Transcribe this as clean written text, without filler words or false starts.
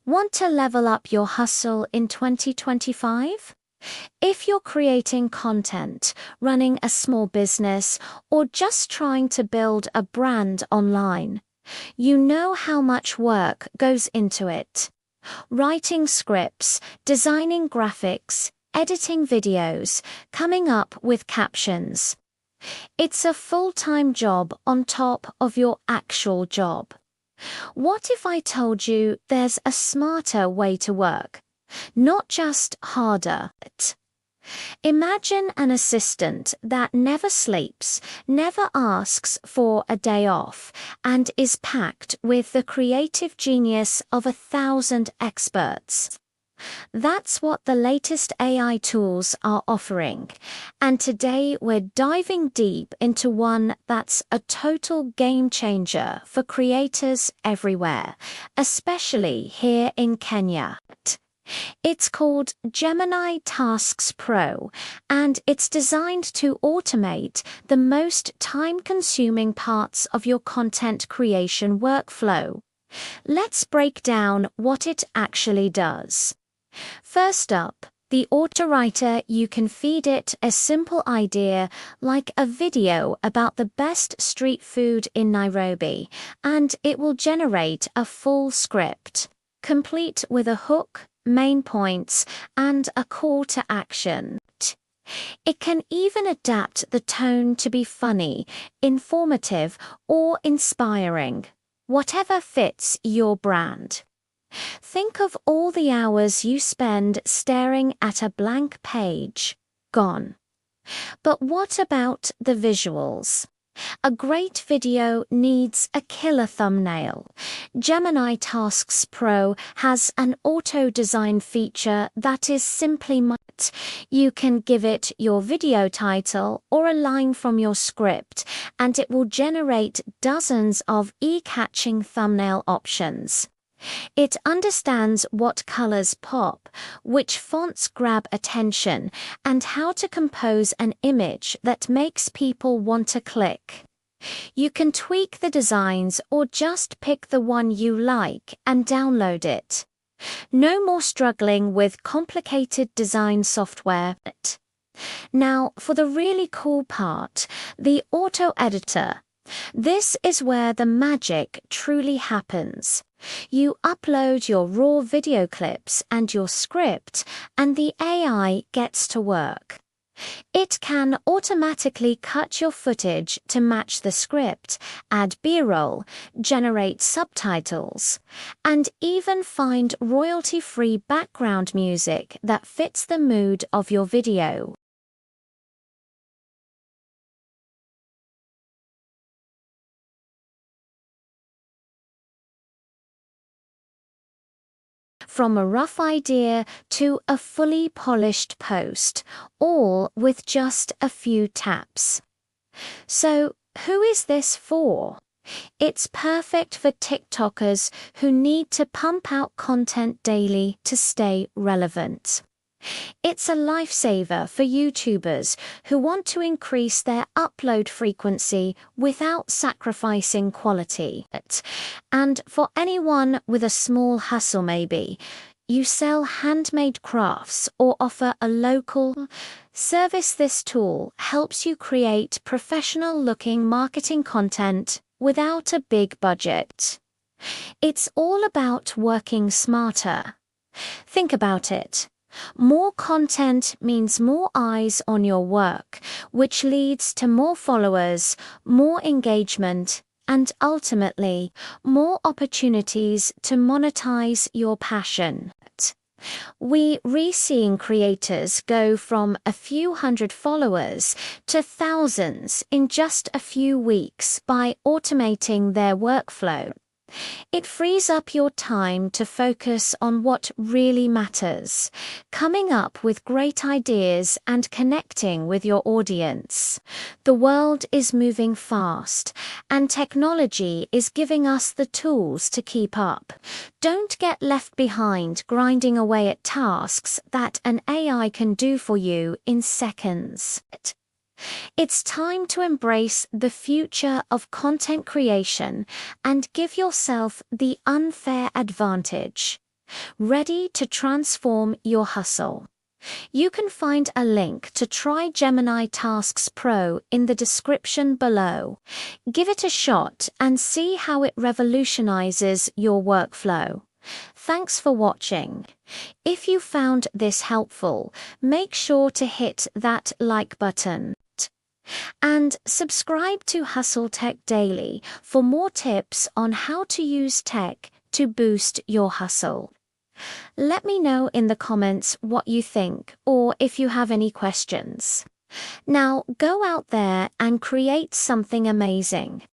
Want to level up your hustle in 2025? If you're creating content, running a small business, or just trying to build a brand online, you know how much work goes into it. Writing scripts, designing graphics, editing videos, coming up with captions. It's a full-time job on top of your actual job. What if I told you there's a smarter way to work? Not just harder. Imagine an assistant that never sleeps, never asks for a day off, and is packed with the creative genius of 1,000 experts. That's what the latest AI tools are offering, and today we're diving deep into one that's a total game changer for creators everywhere, especially here in Kenya. It's called Gemini Tasks Pro, and it's designed to automate the most time-consuming parts of your content creation workflow. Let's break down what it actually does. First up, the auto-writer. You can feed it a simple idea like a video about the best street food in Nairobi, and it will generate a full script, complete with a hook, main points, and a call to action. It can even adapt the tone to be funny, informative, or inspiring, whatever fits your brand. Think of all the hours you spend staring at a blank page. Gone. But what about the visuals? A great video needs a killer thumbnail. Gemini Tasks Pro has an auto-design feature that is simply you can give it your video title or a line from your script, and it will generate dozens of eye-catching thumbnail options. It understands what colors pop, which fonts grab attention, and how to compose an image that makes people want to click. You can tweak the designs or just pick the one you like and download it. No more struggling with complicated design software. Now, for the really cool part, the auto editor. This is where the magic truly happens. You upload your raw video clips and your script, and the AI gets to work. It can automatically cut your footage to match the script, add B-roll, generate subtitles, and even find royalty-free background music that fits the mood of your video. From a rough idea to a fully polished post, all with just a few taps. So, who is this for? It's perfect for TikTokers who need to pump out content daily to stay relevant. It's a lifesaver for YouTubers who want to increase their upload frequency without sacrificing quality. And for anyone with a small hustle maybe, you sell handmade crafts or offer a local service, this tool helps you create professional-looking marketing content without a big budget. It's all about working smarter. Think about it. More content means more eyes on your work, which leads to more followers, more engagement, and ultimately, more opportunities to monetize your passion. We're seeing creators go from a few hundred followers to thousands in just a few weeks by automating their workflow. It frees up your time to focus on what really matters, coming up with great ideas and connecting with your audience. The world is moving fast, and technology is giving us the tools to keep up. Don't get left behind grinding away at tasks that an AI can do for you in seconds. It's time to embrace the future of content creation and give yourself the unfair advantage. Ready to transform your hustle? You can find a link to try Gemini Tasks Pro in the description below. Give it a shot and see how it revolutionizes your workflow. Thanks for watching. If you found this helpful, make sure to hit that like button. And subscribe to Hustle Tech Daily for more tips on how to use tech to boost your hustle. Let me know in the comments what you think or if you have any questions. Now go out there and create something amazing.